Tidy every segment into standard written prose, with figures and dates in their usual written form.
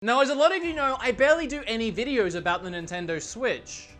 Now, as a lot of you know, I barely do any videos about the Nintendo Switch.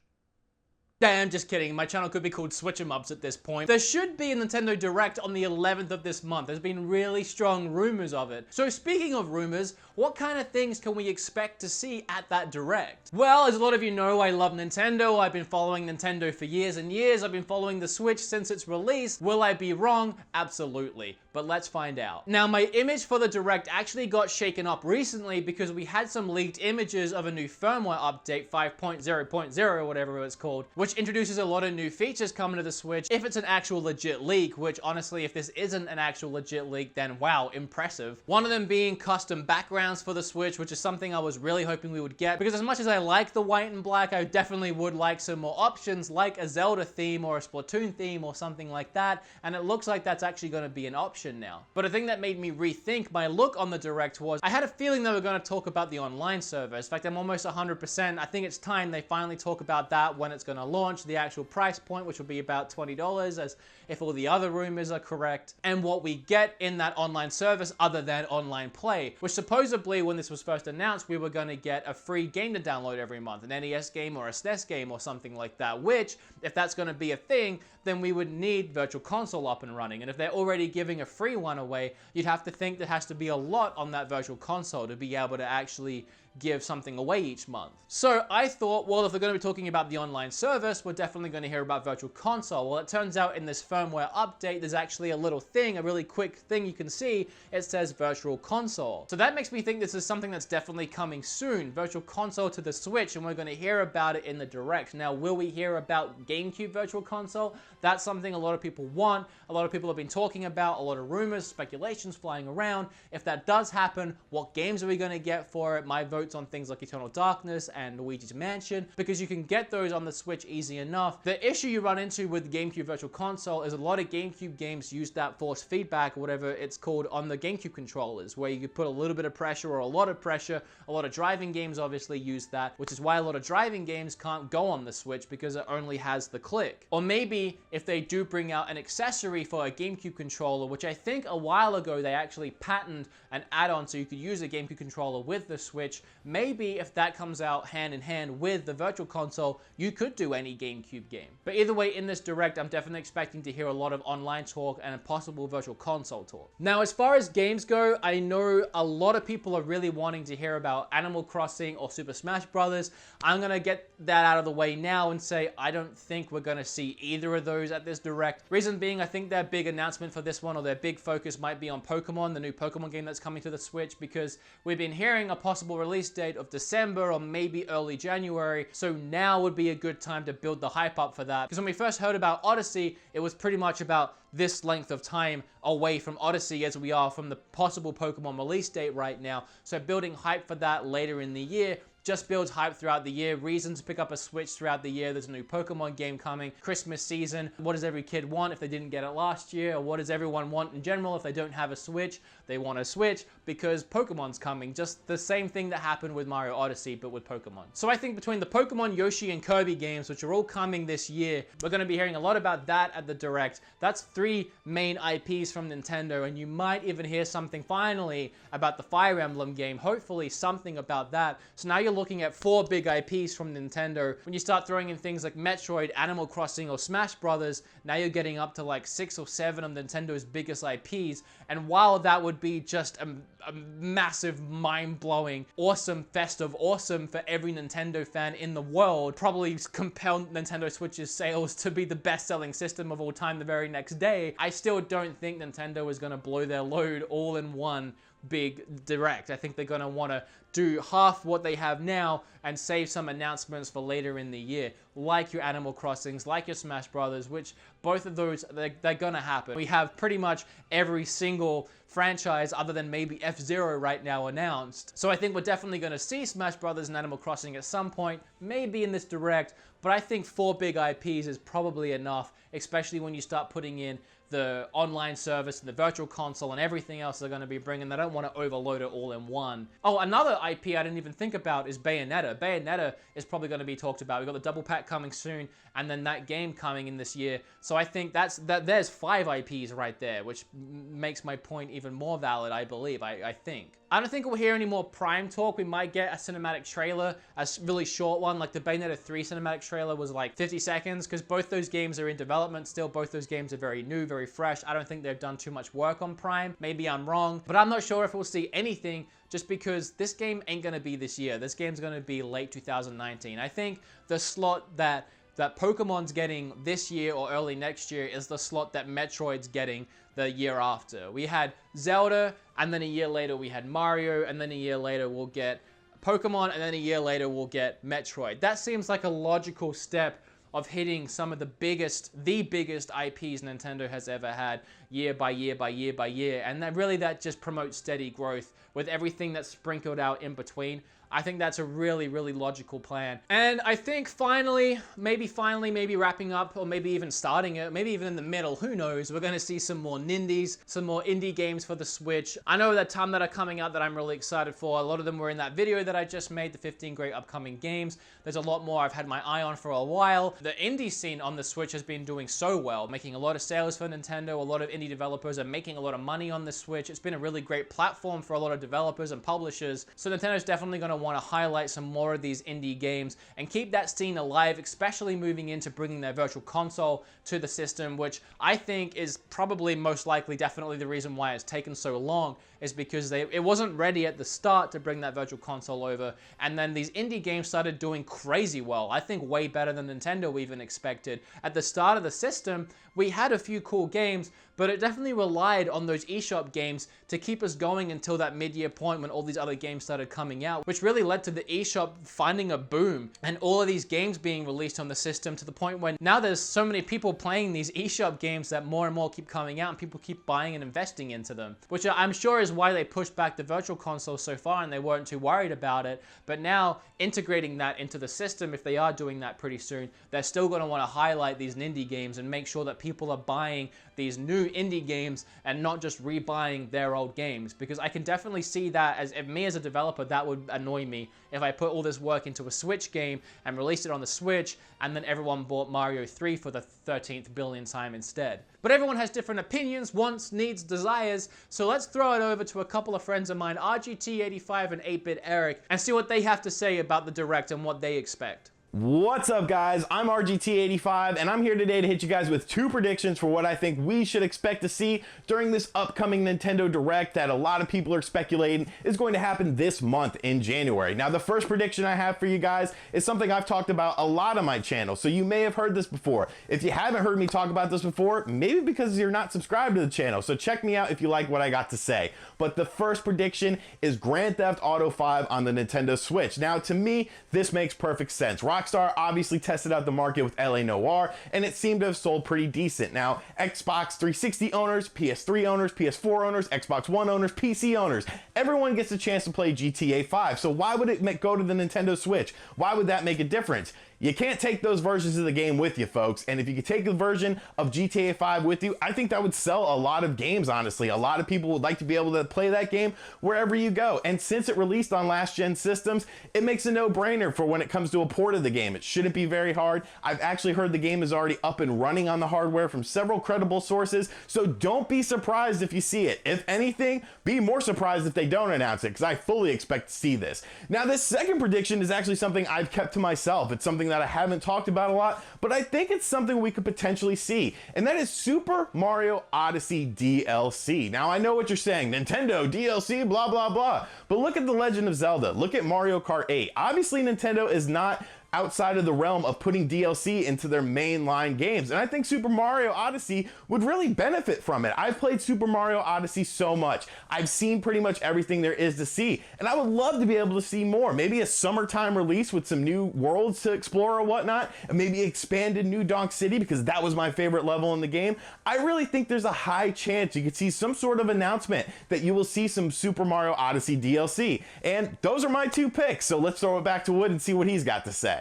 Damn, just kidding. My channel could be called Switch 'em Ups at this point. There should be a Nintendo Direct on the 11th of this month. There's been really strong rumors of it. So speaking of rumors, what kind of things can we expect to see at that Direct? Well, as a lot of you know, I love Nintendo. I've been following Nintendo for years and years. I've been following the Switch since its release. Will I be wrong? Absolutely. But let's find out. Now, my image for the Direct actually got shaken up recently because we had some leaked images of a new firmware update, 5.0.0 or whatever it's called, which introduces a lot of new features coming to the Switch if it's an actual legit leak, which honestly, if this isn't an actual legit leak, then wow, impressive. One of them being custom backgrounds for the Switch, which is something I was really hoping we would get, because as much as I like the white and black, I definitely would like some more options like a Zelda theme or a Splatoon theme or something like that, and it looks like that's actually going to be an option now. But a thing that made me rethink my look on the Direct was, I had a feeling they were going to talk about the online server. In fact, I'm almost 100%. I think it's time they finally talk about that when it's going to launch, the actual price point, which will be about $20, as if all the other rumors are correct, and what we get in that online service other than online play, which supposedly when this was first announced, we were going to get a free game to download every month, an NES game or a SNES game or something like that, which, if that's going to be a thing, then we would need Virtual Console up and running. And if they're already giving a free one away, you'd have to think there has to be a lot on that Virtual Console to be able to actually give something away each month. So I thought, well, if they're going to be talking about the online service, we're definitely going to hear about Virtual Console. Well, it turns out in this firmware update, there's actually a little thing, a really quick thing you can see. It says Virtual Console. So that makes me think this is something that's definitely coming soon. Virtual Console to the Switch, and we're going to hear about it in the Direct. Now, will we hear about GameCube Virtual Console? That's something a lot of people want. A lot of people have been talking about, a lot of rumors, speculations flying around. If that does happen, what games are we going to get for it? My vote's on things like Eternal Darkness and Luigi's Mansion, because you can get those on the Switch easy enough. The issue you run into with GameCube Virtual Console is a lot of GameCube games use that force feedback, or whatever it's called, on the GameCube controllers, where you could put a little bit of pressure or a lot of pressure. A lot of driving games obviously use that, which is why a lot of driving games can't go on the Switch, because it only has the click. Or maybe if they do bring out an accessory for a GameCube controller, which I think a while ago they actually patented an add-on so you could use a GameCube controller with the Switch, maybe if that comes out hand in hand with the Virtual Console, you could do any GameCube game. But either way, in this Direct, I'm definitely expecting to hear a lot of online talk and a possible Virtual Console talk. Now, as far as games go, I know a lot of people are really wanting to hear about Animal Crossing or Super Smash Brothers. I'm going to get that out of the way now and say I don't think we're going to see either of those at this Direct. Reason being, I think their big announcement for this one, or their big focus, might be on Pokemon, the new Pokemon game that's coming to the Switch, because we've been hearing a possible release date of December or maybe early January, so now would be a good time to build the hype up for that. Because when we first heard about Odyssey, it was pretty much about this length of time away from Odyssey as we are from the possible Pokemon release date right now. So building hype for that later in the year just builds hype throughout the year, reason to pick up a Switch throughout the year. There's a new Pokemon game coming, Christmas season. What does every kid want if they didn't get it last year? Or what does everyone want in general if they don't have a Switch? They want a Switch because Pokemon's coming. Just the same thing that happened with Mario Odyssey, but with Pokemon. So I think between the Pokemon, Yoshi, and Kirby games, which are all coming this year, we're going to be hearing a lot about that at the Direct. That's 3 main IPs from Nintendo, and you might even hear something finally about the Fire Emblem game. Hopefully something about that. So now you're looking at 4 big IPs from Nintendo. When you start throwing in things like Metroid, Animal Crossing, or Smash Brothers, now you're getting up to like 6 or 7 of Nintendo's biggest IPs. And while that would be just a massive, mind-blowing, awesome fest of awesome for every Nintendo fan in the world, probably compel Nintendo Switch's sales to be the best-selling system of all time the very next day, I still don't think Nintendo is going to blow their load all in one big Direct. I think they're going to want to do half what they have now and save some announcements for later in the year, like your Animal Crossings, like your Smash Brothers, which both of those, they're going to happen. We have pretty much every single franchise other than maybe F-Zero right now announced. So I think we're definitely going to see Smash Brothers and Animal Crossing at some point, maybe in this Direct, but I think 4 big IPs is probably enough, especially when you start putting in the online service and the virtual console and everything else they're going to be bringing. They don't want to overload it all in one. Oh, another IP I didn't even think about is Bayonetta. Bayonetta is probably going to be talked about. We've got the double pack coming soon, and then that game coming in this year. So I think there's 5 IPs right there, which makes my point even more valid, I believe, I think. I don't think we'll hear any more Prime talk. We might get a cinematic trailer, a really short one, like the Bayonetta 3 cinematic trailer was like 50 seconds, because both those games are in development still. Both those games are very new, very fresh. I don't think they've done too much work on Prime. Maybe I'm wrong, but I'm not sure if we'll see anything, just because this game ain't gonna be this year. This game's gonna be late 2019. I think the slot that Pokemon's getting this year or early next year is the slot that Metroid's getting the year after. We had Zelda, and then a year later we had Mario, and then a year later we'll get Pokemon, and then a year later we'll get Metroid. That seems like a logical step of hitting some of the biggest IPs Nintendo has ever had year by year by year by year. And that just promotes steady growth with everything that's sprinkled out in between. I think that's a really, really logical plan. And I think finally, maybe wrapping up, or maybe even starting it, maybe even in the middle, who knows, we're gonna see some more nindies, some more indie games for the Switch. I know that ton that are coming out that I'm really excited for. A lot of them were in that video that I just made, the 15 great upcoming games. There's a lot more I've had my eye on for a while. The indie scene on the Switch has been doing so well, making a lot of sales for Nintendo. A lot of indie developers are making a lot of money on the Switch. It's been a really great platform for a lot of developers and publishers. So Nintendo's definitely gonna want to highlight some more of these indie games and keep that scene alive, especially moving into bringing their virtual console to the system, which I think is probably most likely definitely the reason why it's taken so long, is because it wasn't ready at the start to bring that virtual console over, and then these indie games started doing crazy well. I think way better than Nintendo even expected. At the start of the system, we had a few cool games, but it definitely relied on those eShop games to keep us going until that mid-year point when all these other games started coming out, which really led to the eShop finding a boom and all of these games being released on the system, to the point when now there's so many people playing these eShop games that more and more keep coming out and people keep buying and investing into them, which I'm sure is why they pushed back the virtual console so far and they weren't too worried about it. But now integrating that into the system, if they are doing that pretty soon, they're still going to want to highlight these indie games and make sure that people are buying these new indie games and not just rebuying their old games, because I can definitely see that as a developer, that would annoy me if I put all this work into a Switch game and released it on the Switch and then everyone bought Mario 3 for the 13th billion time instead. But everyone has different opinions, wants, needs, desires, so let's throw it over to a couple of friends of mine, RGT85 and 8-Bit Eric, and see what they have to say about the Direct and what they expect. What's up, guys? I'm RGT85 and I'm here today to hit you guys with 2 predictions for what I think we should expect to see during this upcoming Nintendo Direct that a lot of people are speculating is going to happen this month in January. Now, the first prediction I have for you guys is something I've talked about a lot on my channel, so you may have heard this before. If you haven't heard me talk about this before, maybe because you're not subscribed to the channel, so check me out if you like what I got to say. But the first prediction is Grand Theft Auto 5 on the Nintendo Switch. Now, to me, this makes perfect sense. Rockstar obviously tested out the market with LA Noire, and it seemed to have sold pretty decent. Now, Xbox 360 owners, PS3 owners, PS4 owners, Xbox One owners, PC owners, everyone gets a chance to play GTA 5. So why would it go to the Nintendo Switch? Why would that make a difference? You can't take those versions of the game with you, folks. And if you could take the version of GTA 5 with you, I think that would sell a lot of games, honestly. A lot of people would like to be able to play that game wherever you go. And since it released on last-gen systems, it makes a no-brainer for when it comes to a port of the game. It shouldn't be very hard. I've actually heard the game is already up and running on the hardware from several credible sources, so don't be surprised if you see it. If anything, be more surprised if they don't announce it, because I fully expect to see this. Now, this second prediction is actually something I've kept to myself. It's something that I haven't talked about a lot, but I think it's something we could potentially see, and that is Super Mario Odyssey DLC. Now, I know what you're saying, Nintendo DLC, blah, blah, blah, but look at The Legend of Zelda. Look at Mario Kart 8. Obviously, Nintendo is not outside of the realm of putting DLC into their mainline games. And I think Super Mario Odyssey would really benefit from it. I've played Super Mario Odyssey so much. I've seen pretty much everything there is to see. And I would love to be able to see more. Maybe a summertime release with some new worlds to explore or whatnot. And maybe expanded New Donk City, because that was my favorite level in the game. I really think there's a high chance you could see some sort of announcement that you will see some Super Mario Odyssey DLC. And those are my 2 picks. So let's throw it back to Wood and see what he's got to say.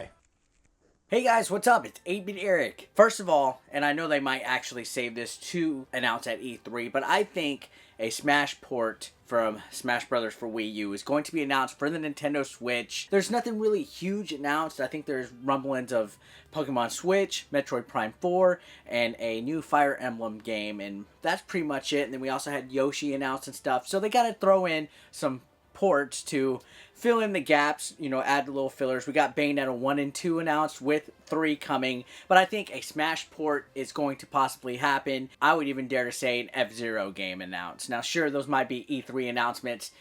Hey guys, what's up? It's 8-Bit Eric. First of all, and I know they might actually save this to announce at E3, but I think a Smash port from Smash Brothers for Wii U is going to be announced for the Nintendo Switch. There's nothing really huge announced. I think there's rumblings of Pokemon Switch, Metroid Prime 4, and a new Fire Emblem game, and that's pretty much it. And then we also had Yoshi announced and stuff, so they gotta throw in some ports to fill in the gaps, you know, add little fillers. We got Bayonetta 1 and 2 announced with 3 coming, but I think a Smash port is going to possibly happen. I would even dare to say an F-Zero game announced. Now, sure, those might be E3 announcements.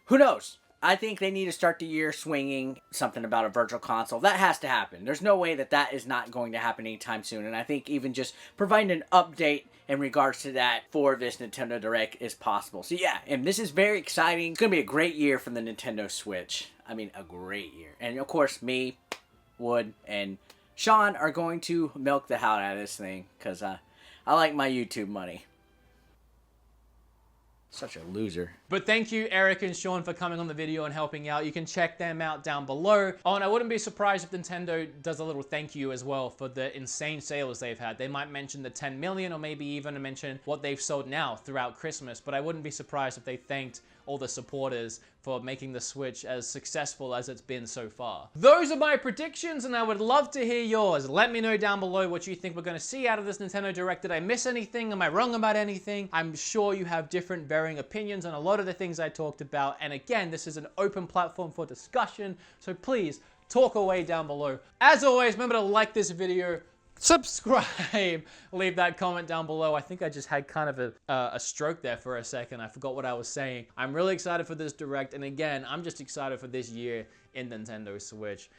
Who knows? I think they need to start the year swinging something about a virtual console. That has to happen. There's no way that that is not going to happen anytime soon. And I think even just providing an update in regards to that for this Nintendo Direct is possible. So yeah, and this is very exciting. It's going to be a great year for the Nintendo Switch. I mean, a great year. And of course, me, Wood, and Sean are going to milk the hell out of this thing because I like my YouTube money. Such a loser. But thank you, Eric and Sean, for coming on the video and helping out. You can check them out down below. Oh, and I wouldn't be surprised if Nintendo does a little thank you as well for the insane sales they've had. They might mention the 10 million or maybe even mention what they've sold now throughout Christmas, but I wouldn't be surprised if they thanked all the supporters for making the Switch as successful as it's been so far. Those are my predictions, and I would love to hear yours. Let me know down below what you think we're going to see out of this Nintendo Direct. Did I miss anything? Am I wrong about anything? I'm sure you have different varying opinions on a lot of the things I talked about, and again, this is an open platform for discussion, so please talk away down below. As always, remember to like this video, subscribe, leave that comment down below. I think I just had kind of a stroke there for a second. I forgot what I was saying. I'm really excited for this Direct, and again, I'm just excited for this year in Nintendo Switch.